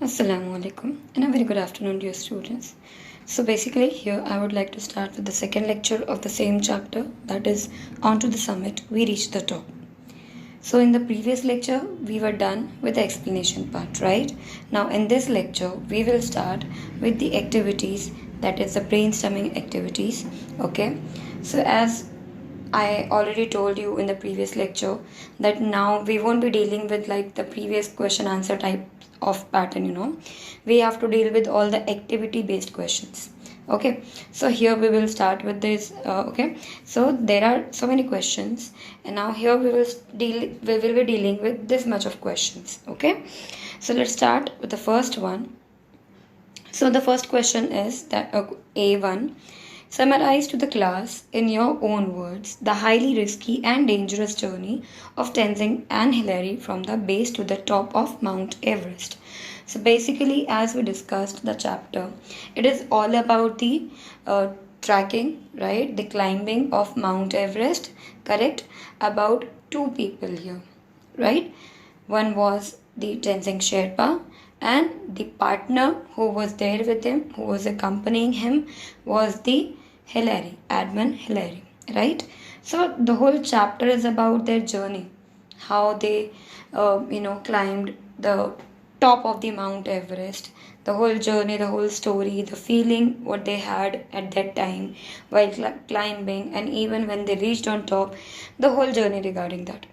Assalamu alaikum and a very good afternoon, dear students. So basically here I would like to start with the second lecture of the same chapter, that is On to the Summit, We Reach the Top. So in the previous lecture we were done with the explanation part, right? Now in this lecture we will start with the activities, that is the brainstorming activities. Okay, so as I already told you in the previous lecture that now we won't be dealing with like the previous question answer type of pattern. We have to deal with all the activity based questions. Okay, so here we will start with this. Okay, so there are so many questions, and now here we will be dealing with this much of questions. Okay, so let's start with the first one. So the first question is that A1. Summarize to the class in your own words the highly risky and dangerous journey of Tenzing and Hillary from the base to the top of Mount Everest. So basically, as we discussed the chapter, it is all about the tracking, right? The climbing of Mount Everest, correct? About two people here, right? One was the Tenzing Sherpa, and the partner who was there with him, who was accompanying him, was the Hillary, Edmund Hillary, right? So the whole chapter is about their journey, how they, climbed the top of the Mount Everest, the whole journey, the whole story, the feeling what they had at that time while climbing, and even when they reached on top, the whole journey regarding that.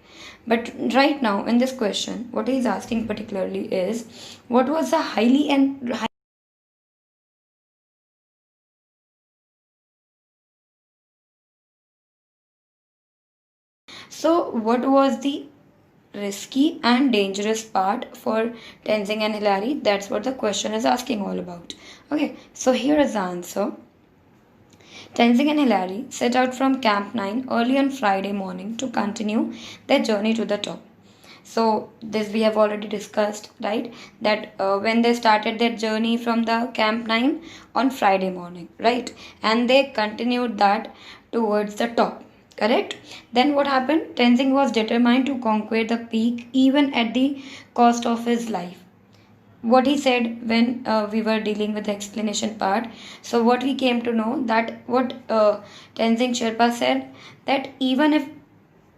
But right now in this question, what he is asking particularly is what was the highly and so what was the risky and dangerous part for Tenzing and Hillary? That's what the question is asking all about. Okay, so here is the answer. Tenzing and Hillary set out from Camp 9 early on Friday morning to continue their journey to the top. So this we have already discussed, right? That when they started their journey from the Camp 9 on Friday morning, right? And they continued that towards the top, correct? Then what happened? Tenzing was determined to conquer the peak even at the cost of his life. What he said when we were dealing with the explanation part. So what we came to know that what Tenzing Sherpa said, that even if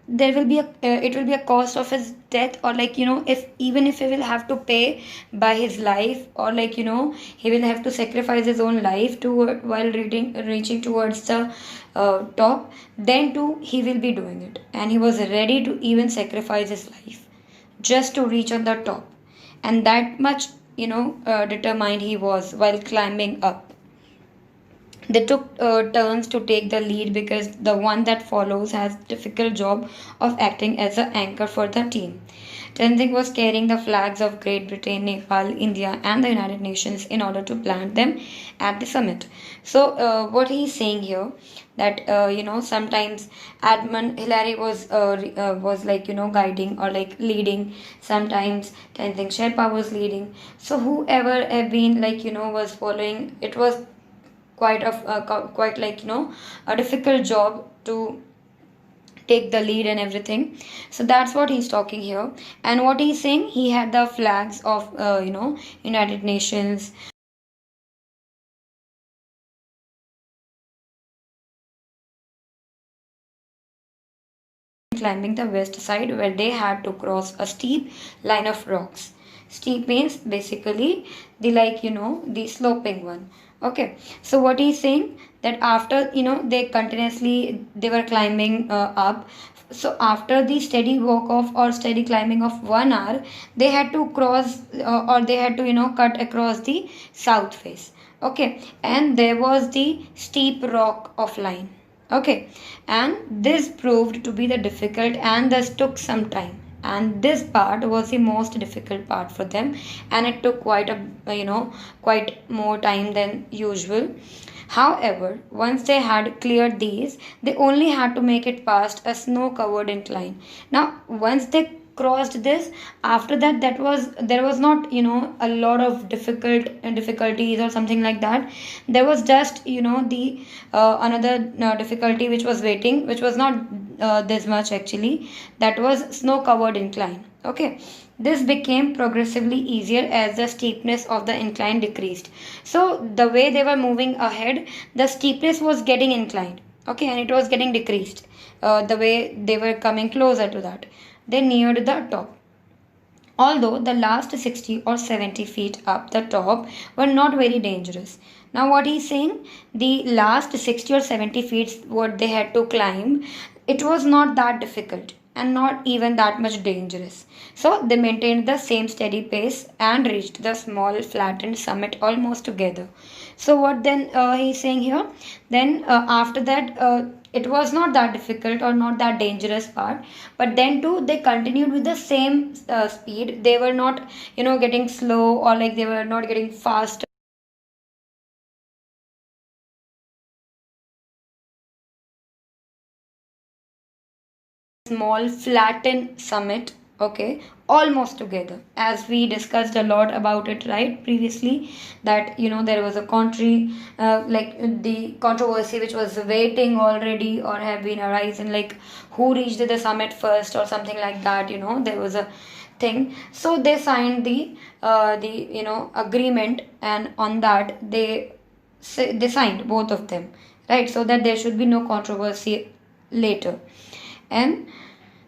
there will be a it will be a cost of his death, or if even if he will have to pay by his life, or he will have to sacrifice his own life to while reaching towards the top, then too he will be doing it, and he was ready to even sacrifice his life just to reach on the top. And that much determined he was while climbing up. They took turns to take the lead because the one that follows has difficult job of acting as an anchor for the team. Tenzing was carrying the flags of Great Britain, Nepal, India, and the United Nations in order to plant them at the summit. So, what he is saying here, that sometimes Edmund Hillary was guiding or like leading. Sometimes Tenzing Sherpa was leading. So whoever have been was following. It was quite a difficult job to take the lead and everything. So that's what he's talking here. And what he's saying, he had the flags of United Nations, climbing the west side where they had to cross a steep line of rocks. Steep means basically the the sloping one. Okay, so what he's saying, that after they were climbing up. So after the steady walk of or steady climbing of 1 hour, they had to cross or they had to cut across the south face. Okay, and there was the steep rock of line. Okay, and this proved to be the difficult, and this took some time, and this part was the most difficult part for them, and it took quite more time than usual. However, once they had cleared these, they only had to make it past a snow covered incline. Now once they crossed this, after that, there was not a lot of difficulties or something like that. There was just the another difficulty which was waiting, which was not this much actually. That was snow covered incline. Okay, This became progressively easier as the steepness of the incline decreased. So the way they were moving ahead, the steepness was getting inclined. Okay, and it was getting decreased. The way they were coming closer to that, they neared the top. Although the last 60 or 70 feet up the top were not very dangerous. Now, what he's saying, the last 60 or 70 feet, what they had to climb, it was not that difficult and not even that much dangerous. So, they maintained the same steady pace and reached the small flattened summit almost together. So, what then he's saying here? Then, after that, it was not that difficult or not that dangerous part, but then too they continued with the same speed. They were not, getting slow, or like they were not getting fast. Small flattened summit, okay, almost together, as we discussed a lot about it, right, previously, that there was a country, like the controversy which was waiting already or have been arising, like who reached the summit first or something like that. There was a thing. So they signed the agreement, and on that they signed, both of them, right, so that there should be no controversy later. And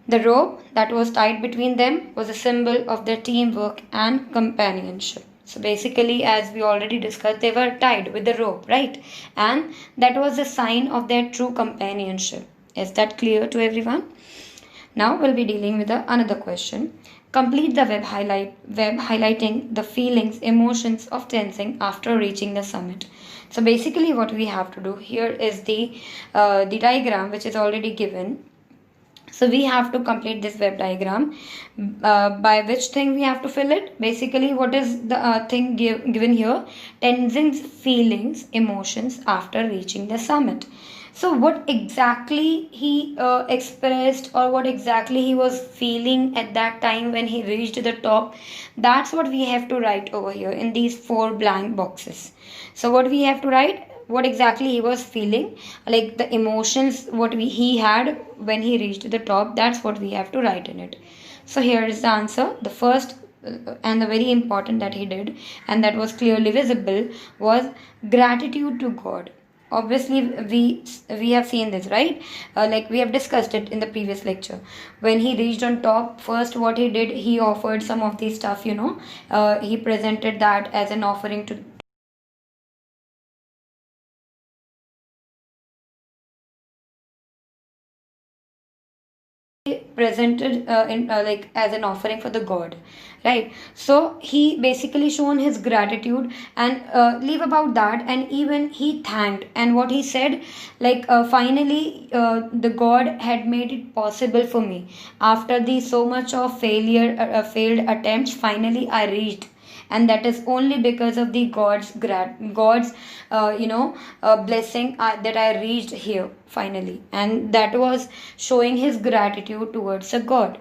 the rope that was tied between them was a symbol of their teamwork and companionship. So basically, as we already discussed, they were tied with the rope, right? And that was a sign of their true companionship. Is that clear to everyone? Now we'll be dealing with another question. Complete the web highlighting the feelings, emotions of tensing after reaching the summit. So basically, what we have to do here is the diagram which is already given. So we have to complete this web diagram. By which thing we have to fill it? Basically, what is the thing given here? Tenzing's feelings, emotions after reaching the summit. So what exactly he expressed, or what exactly he was feeling at that time when he reached the top, that's what we have to write over here in these 4 blank boxes. So what we have to write? What exactly he was feeling, like the emotions he had when he reached the top, that's what we have to write in it. So here is the answer. The first and the very important that he did, and that was clearly visible, was gratitude to God. Obviously, we have seen this, right? Like we have discussed it in the previous lecture. When he reached on top, first what he did, he offered some of the stuff, he presented that as an offering to presented in like as an offering for the god, right? So he basically shown his gratitude, and leave about that, and even he thanked, and what he said, like finally the god had made it possible for me after the so much of failed attempts. Finally I reached, and that is only because of the god's blessing, that I reached here finally, and that was showing his gratitude towards a god,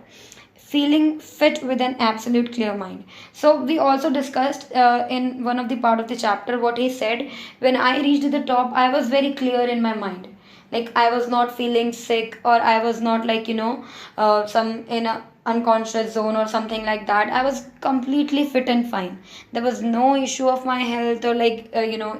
feeling fit with an absolute clear mind. So we also discussed in one of the part of the chapter what he said, when I reached the top I was very clear in my mind, like I was not feeling sick, or I was not like some in a unconscious zone or something like that. I was completely fit and fine. There was no issue of my health, or like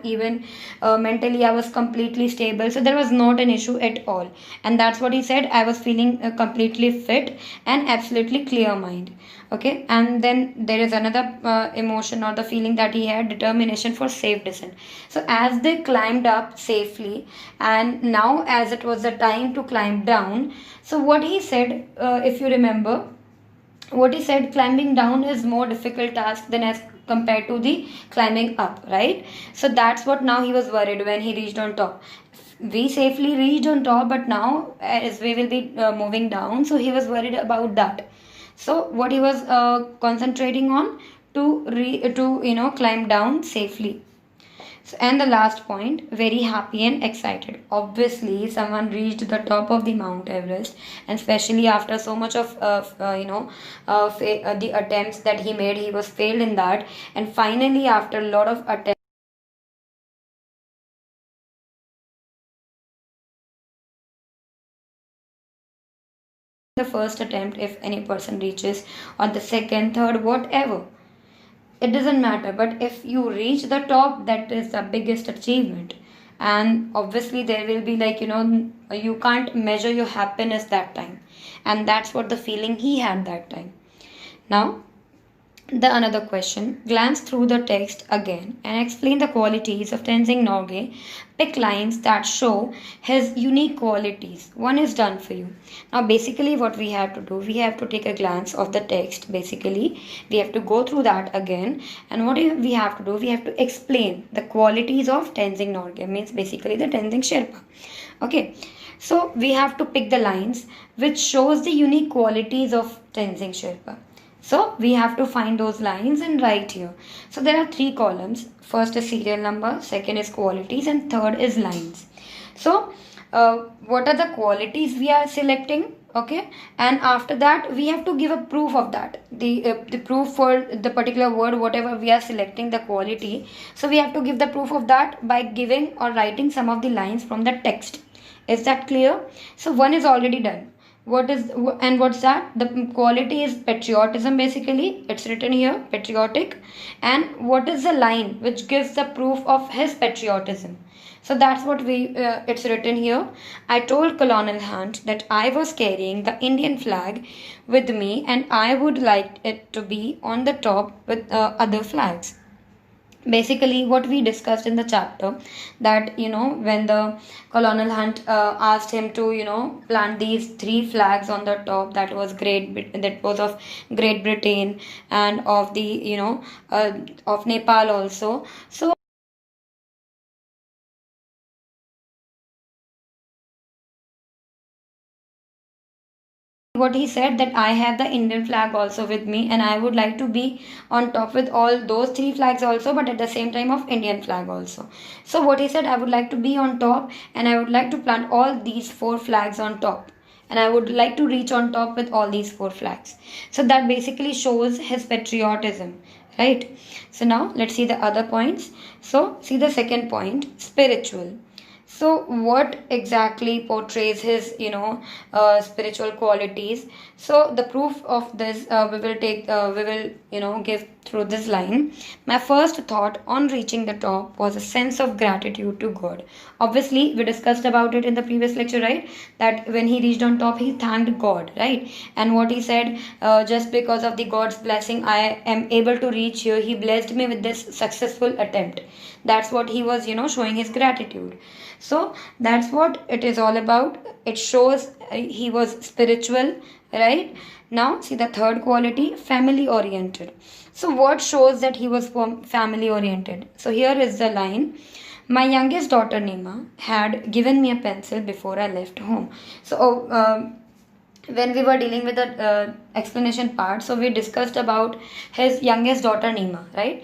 even mentally I was completely stable, so there was not an issue at all. And that's what he said, I was feeling completely fit and absolutely clear mind. Okay, and then there is another emotion or the feeling that he had, determination for safe descent. So as they climbed up safely, and now as it was the time to climb down, so what he said, if you remember, what he said, climbing down is more difficult task than as compared to the climbing up, right? So that's what now he was worried when he reached on top. We safely reached on top, but now as we will be moving down, so he was worried about that. So what he was concentrating on, to climb down safely. So, and the last point, very happy and excited. Obviously, someone reached the top of the Mount Everest, and especially after so much of the attempts that he made, he was failed in that, and finally, after a lot of attempts, the first attempt, if any person reaches on the second, third, whatever, it doesn't matter, but if you reach the top, that is the biggest achievement. And obviously there will be, like, you can't measure your happiness that time, and that's what the feeling he had that time. Now, the another question: glance through the text again and explain the qualities of Tenzing Norgay. Pick lines that show his unique qualities. One is done for you. Now, basically, what we have to do, we have to take a glance of the text. Basically, we have to go through that again. And what we have to do, we have to explain the qualities of Tenzing Norgay, means basically the Tenzing Sherpa. Okay. So, we have to pick the lines which shows the unique qualities of Tenzing Sherpa. So we have to find those lines and write here. So there are 3 columns. First is serial number, second is qualities, and third is lines. So what are the qualities we are selecting? Okay, and after that we have to give a proof of that. The proof for the particular word, whatever we are selecting the quality. So we have to give the proof of that by giving or writing some of the lines from the text. Is that clear? So one is already done. What's that? The quality is patriotism. Basically, it's written here, patriotic. And what is the line which gives the proof of his patriotism? So that's what it's written here. I told Colonel Hunt that I was carrying the Indian flag with me and I would like it to be on the top with other flags. Basically, what we discussed in the chapter, that when the Colonel Hunt asked him to plant these 3 flags on the top, that was of Great Britain and of the of Nepal also. So what he said, that I have the Indian flag also with me and I would like to be on top with all those 3 flags also, but at the same time of Indian flag also. So what he said, I would like to be on top and I would like to plant all these 4 flags on top, and I would like to reach on top with all these 4 flags. So that basically shows his patriotism, right? So now let's see the other points. So see the second point, spiritual. So what exactly portrays his spiritual qualities? So the proof of this we will give through this line. My first thought on reaching the top was a sense of gratitude to God. Obviously we discussed about it in the previous lecture, right? That when he reached on top, he thanked God, right? And what he said, just because of the God's blessing I am able to reach here, he blessed me with this successful attempt. That's what he was showing his gratitude. So that's what it is all about. It shows he was spiritual, right? Now see the third quality, family oriented. So what shows that he was family oriented? So here is the line. My youngest daughter Nima had given me a pencil before I left home. So when we were dealing with the explanation part, so we discussed about his youngest daughter Nima, right?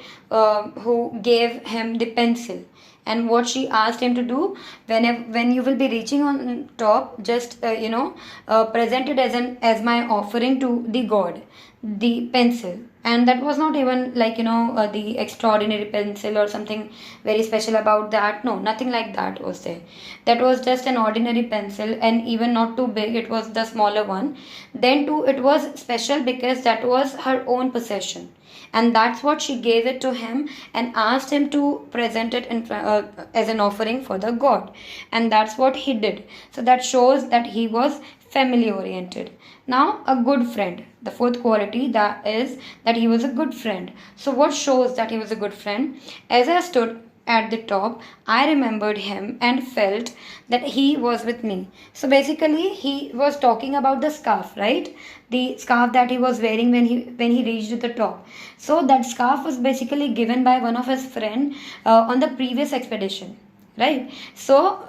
Who gave him the pencil, and what she asked him to do, when you will be reaching on top, just present it as my offering to the God, the pencil. And that was not even like the extraordinary pencil or something very special about that. No, nothing like that was there. That was just an ordinary pencil, and even not too big, it was the smaller one. Then too, it was special because that was her own possession, and that's what she gave it to him and asked him to present it as an offering for the God, and that's what he did. So that shows that he was family oriented. Now, a good friend, the fourth quality, that is that he was a good friend. So what shows that he was a good friend? As I stood at the top, I remembered him and felt that he was with me. So basically he was talking about the scarf, right? The scarf that he was wearing when he reached the top. So that scarf was basically given by one of his friend on the previous expedition, right? So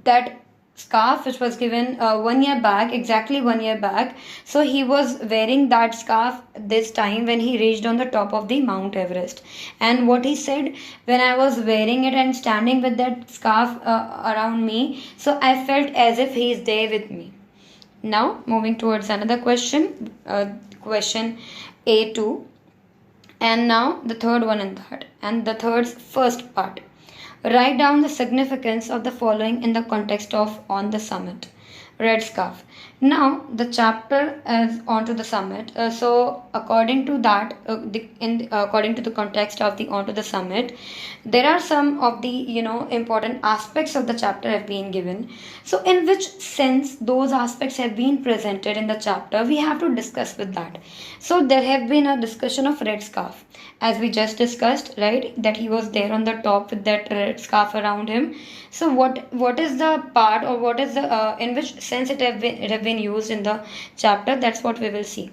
that scarf which was given 1 year back, exactly 1 year back, so he was wearing that scarf this time when he reached on the top of the Mount Everest. And what he said, when I was wearing it and standing with that scarf around me, so I felt as if he is there with me. Now moving towards another question, question A2, and now the third one in that, and the third's first part. Write down the significance of the following in the context of On the Summit. Red scarf. Now the chapter is onto the summit. So according to that, according to the context of the onto the summit, there are some of the important aspects of the chapter have been given. So in which sense those aspects have been presented in the chapter, we have to discuss with that. So there have been a discussion of red scarf, as we just discussed, right? That he was there on the top with that red scarf around him. So what is the part, or what is the in which sense it have been used in the chapter? That's what we will see.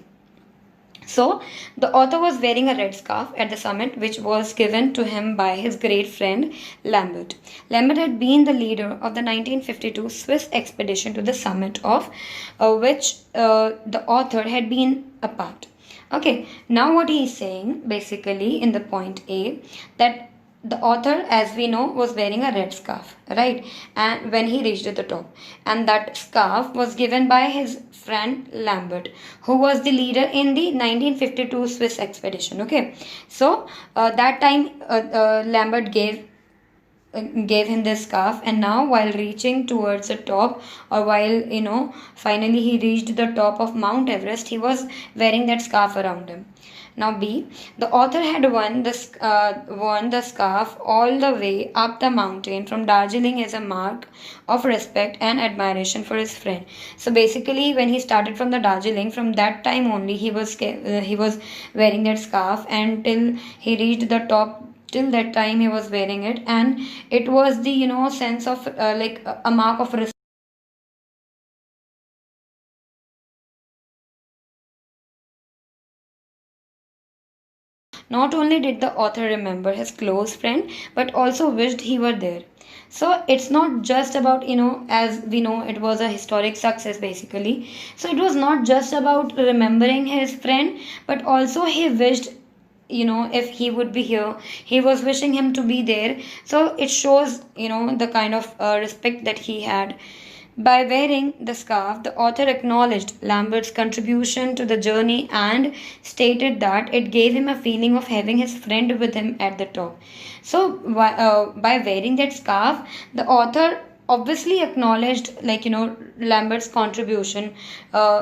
So the author was wearing a red scarf at the summit, which was given to him by his great friend Lambert. Lambert had been the leader of the 1952 Swiss expedition to the summit, of which the author had been a part. Okay, now what he is saying basically in the point A, that the author, as we know, was wearing a red scarf, right? And when he reached the top, and that scarf was given by his friend Lambert, who was the leader in the 1952 Swiss expedition. Okay, so that time Lambert gave him this scarf, and now while reaching towards the top, or while finally he reached the top of Mount Everest, he was wearing that scarf around him. Now B, the author had worn the scarf all the way up the mountain from Darjeeling as a mark of respect and admiration for his friend. So basically, when he started from the Darjeeling, from that time only he was wearing that scarf, and till he reached the top, till that time he was wearing it, and it was the sense of like a mark of respect. Not only did the author remember his close friend, but also wished he were there. So it's not just about, as we know, it was a historic success basically. So it was not just about remembering his friend, but also he wished, if he would be here, he was wishing him to be there. So it shows, the kind of respect that he had. By wearing the scarf, the author acknowledged Lambert's contribution to the journey and stated that it gave him a feeling of having his friend with him at the top. So, by wearing that scarf, the author obviously acknowledged, Lambert's contribution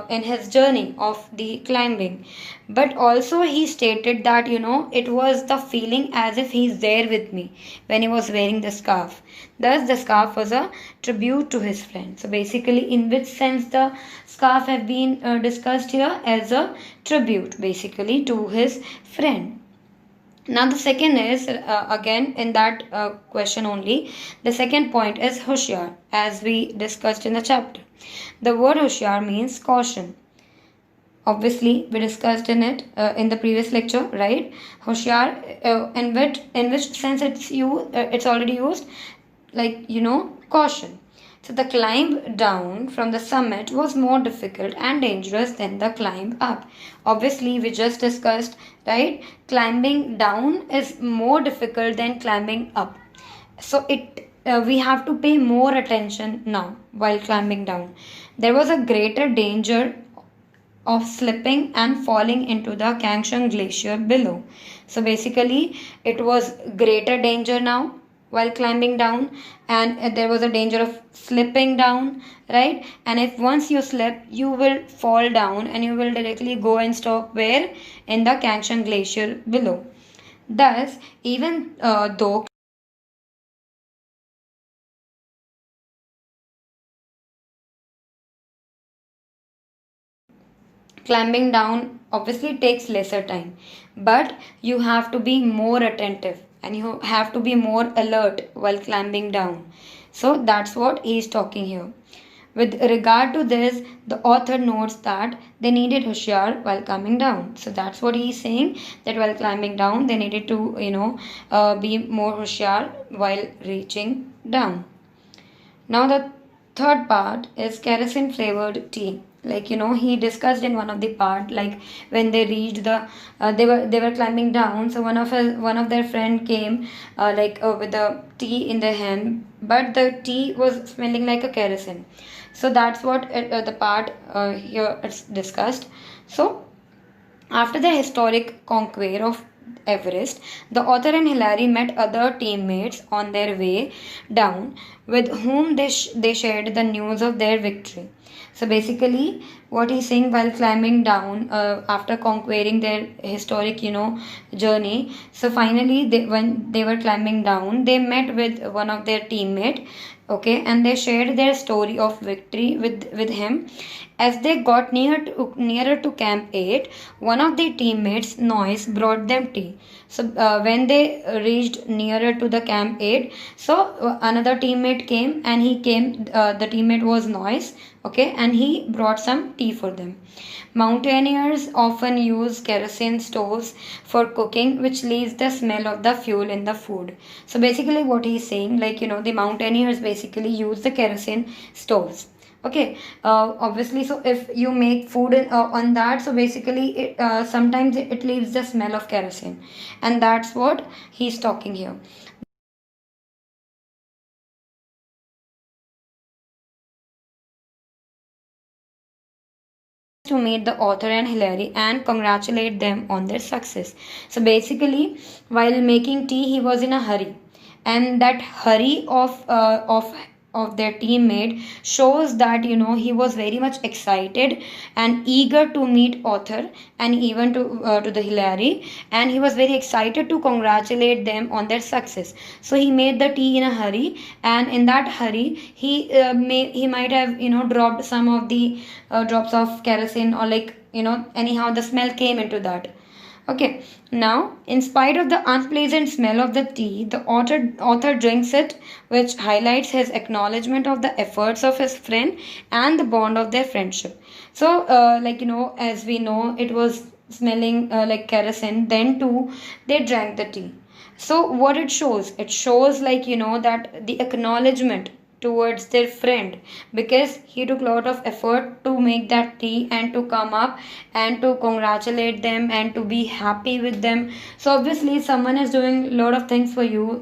in his journey of the climbing, but also he stated that it was the feeling as if he's there with me when he was wearing the scarf. Thus the scarf was a tribute to his friend. So basically, in which sense the scarf have been discussed here? As a tribute basically to his friend. Now the second is again in that question only. The second point is Hoshiar, as we discussed in the chapter. The word Hoshiar means caution. Obviously, we discussed in it in the previous lecture, right? Hoshiar, in which sense it's already used, caution. So the climb down from the summit was more difficult and dangerous than the climb up. Obviously, we just discussed, right? Climbing down is more difficult than climbing up. So we have to pay more attention now while climbing down. There was a greater danger of slipping and falling into the Kangshung Glacier below. So basically, it was greater danger now while climbing down, and there was a danger of slipping down, right? And if once you slip, you will fall down and you will directly go and stop where? In the Kangshung Glacier below. Thus, even though climbing down obviously takes lesser time, but you have to be more attentive and you have to be more alert while climbing down. So that's what he is talking here. With regard to this, the author notes that they needed Hoshiar while coming down. So that's what he is saying, that while climbing down, they needed to, be more Hoshiar while reaching down. Now the third part is kerosene flavored tea. He discussed in one of the part, like when they reached the they were climbing down. So one of their friend came with the tea in their hand, but the tea was smelling like a kerosene. So that's what the part here it's discussed. So after the historic conquest of Everest, the author and Hillary met other teammates on their way down, with whom they shared the news of their victory. So basically, what he's saying, while climbing down after conquering their historic, journey. So finally, when they were climbing down, they met with one of their teammate. Okay, and they shared their story of victory with him. As they got nearer to Camp 8, one of the teammates, Noise, brought them tea. So when they reached nearer to the Camp 8, so another teammate came, and he came. The teammate was Noise, okay, and he brought some tea for them. Mountaineers often use kerosene stoves for cooking, which leaves the smell of the fuel in the food. So basically, what he's saying, like, the mountaineers basically use the kerosene stoves. Okay, obviously, so if you make food on that, so basically, sometimes it leaves the smell of kerosene, and that's what he's talking here. To meet the author and Hilary and congratulate them on their success. So basically, while making tea, he was in a hurry, and that hurry of their teammate shows that he was very much excited and eager to meet author and even to the Hilary, and he was very excited to congratulate them on their success. So he made the tea in a hurry, and in that hurry, he might have dropped some of the drops of kerosene, or like anyhow the smell came into that. Okay, now in spite of the unpleasant smell of the tea, the author drinks it, which highlights his acknowledgement of the efforts of his friend and the bond of their friendship. So, like as we know, it was smelling like kerosene. Then too, they drank the tea. So what it shows, like that the acknowledgement towards their friend, because he took a lot of effort to make that tea and to come up and to congratulate them and to be happy with them. So obviously someone is doing a lot of things for you,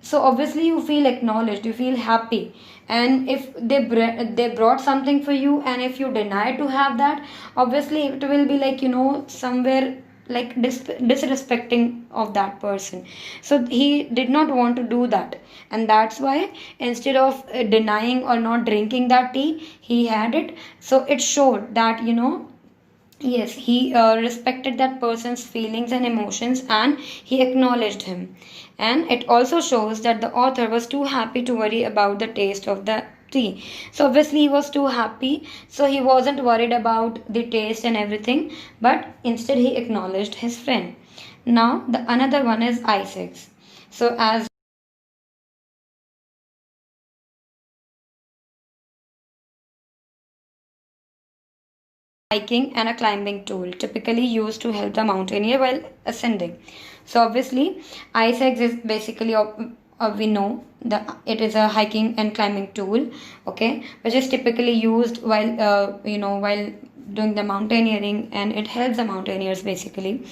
so obviously you feel acknowledged, you feel happy. And if they brought something for you, and if you deny to have that, obviously it will be like somewhere like disrespecting of that person. So he did not want to do that, and that's why instead of denying or not drinking that tea, he had it. So it showed that yes, he respected that person's feelings and emotions, and he acknowledged him. And it also shows that the author was too happy to worry about the taste of the tea. So obviously he was too happy, so he wasn't worried about the taste and everything, but instead he acknowledged his friend. Now the another one is Isaacs. So as hiking and a climbing tool typically used to help the mountaineer while ascending. So obviously, ice axe is basically we know that it is a hiking and climbing tool, okay, which is typically used while while doing the mountaineering, and it helps the mountaineers basically.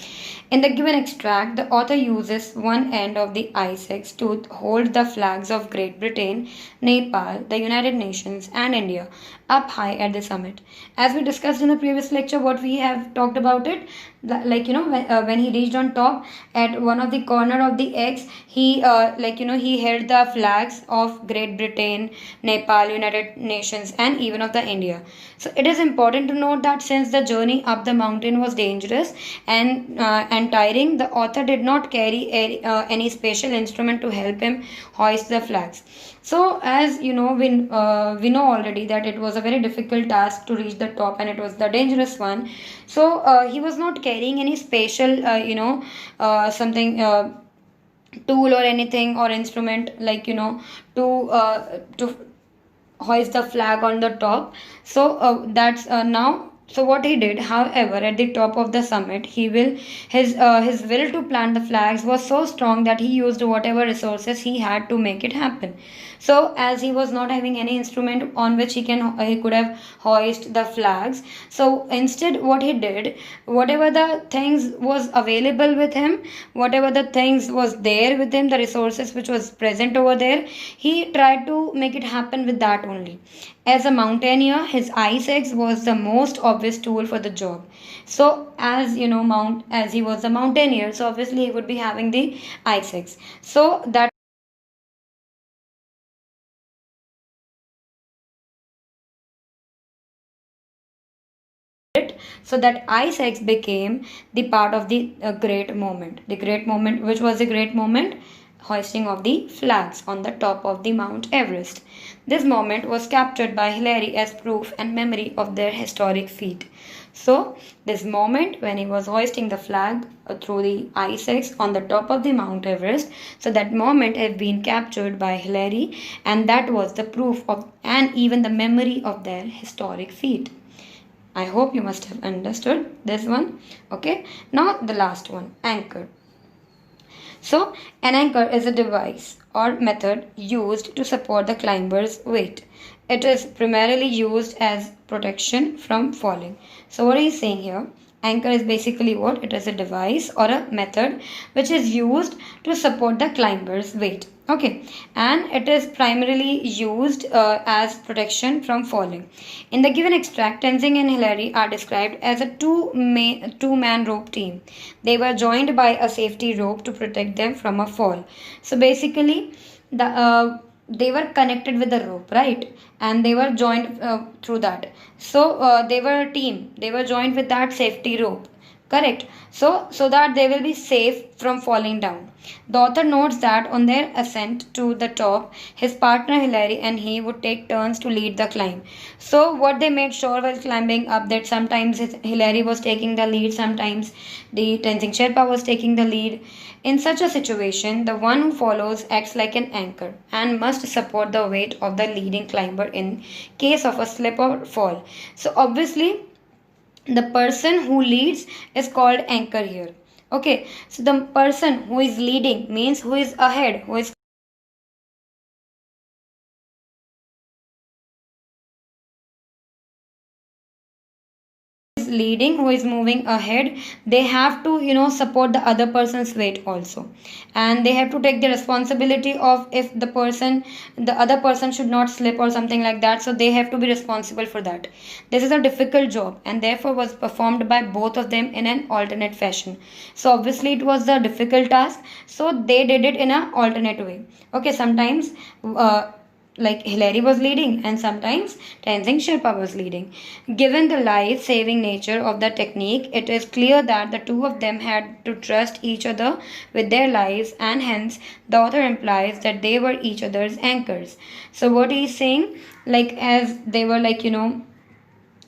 In the given extract, the author uses one end of the ice axe to hold the flags of Great Britain, Nepal, the United Nations, and India up high at the summit. As we discussed in the previous lecture, what we have talked about it, like when he reached on top at one of the corner of the X, he he held the flags of Great Britain, Nepal, United Nations, and even of the India. So it is important to note that since the journey up the mountain was dangerous and tiring, the author did not carry any special instrument to help him hoist the flags. So as we know already that it was a very difficult task to reach the top, and it was the dangerous one. So he was not carrying any special something tool or anything or instrument, like to hoist the flag on the top. So that's now. So what he did, however, at the top of the summit, his will to plant the flags was so strong that he used whatever resources he had to make it happen. So as he was not having any instrument on which he could have hoist the flags, so instead what he did, whatever the things was available with him, whatever the things was there with him, the resources which was present over there, he tried to make it happen with that only. As a mountaineer, his ice axe was the most obvious tool for the job. So as as he was a mountaineer, so obviously he would be having the ice axe. So that So that ice became the part of the great moment. The great moment, which was the great moment? Hoisting of the flags on the top of the Mount Everest. This moment was captured by Hillary as proof and memory of their historic feat. So, this moment when he was hoisting the flag through the ice on the top of the Mount Everest, so that moment has been captured by Hillary, and that was the proof of and even the memory of their historic feat. I hope you must have understood this one. Okay, now the last one, anchor. So, an anchor is a device or method used to support the climber's weight. It is primarily used as protection from falling. So, what are you saying here? Anchor is basically what? It is a device or a method which is used to support the climber's weight. Okay, and it is primarily used as protection from falling. In the given extract, Tenzing and Hillary are described as a two-man rope team. They were joined by a safety rope to protect them from a fall. So basically, they were connected with the rope, right? And they were joined through that. So they were a team. They were joined with that safety rope. Correct. So that they will be safe from falling down. The author notes that on their ascent to the top, his partner Hillary and he would take turns to lead the climb. So what they made sure while climbing up, that sometimes Hillary was taking the lead, sometimes the Tenzing Sherpa was taking the lead. In such a situation, the one who follows acts like an anchor and must support the weight of the leading climber in case of a slip or fall. So obviously, the person who leads is called anchor here. Okay, so the person who is leading means who is ahead, who is leading, who is moving ahead, they have to support the other person's weight also, and they have to take the responsibility of if the other person should not slip or something like that, so they have to be responsible for that. This is a difficult job and therefore was performed by both of them in an alternate fashion. So obviously it was a difficult task, so they did it in an alternate way. Okay, sometimes like Hillary was leading and sometimes Tenzing Sherpa was leading. Given the life-saving nature of the technique, it is clear that the two of them had to trust each other with their lives, and hence the author implies that they were each other's anchors. So what he is saying, like as they were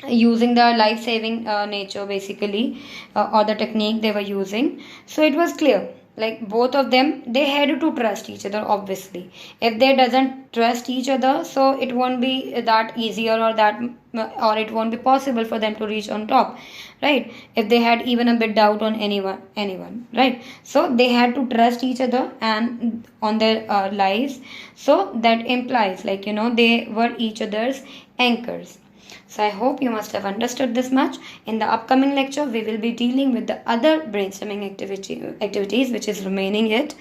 using the life-saving nature basically, or the technique they were using, so it was clear like both of them, they had to trust each other. Obviously if they doesn't trust each other, so it won't be that easier or it won't be possible for them to reach on top, right? If they had even a bit doubt on anyone, right? So they had to trust each other and on their lives. So that implies they were each other's anchors. So I hope you must have understood this much. In the upcoming lecture, we will be dealing with the other brainstorming activities which is remaining yet.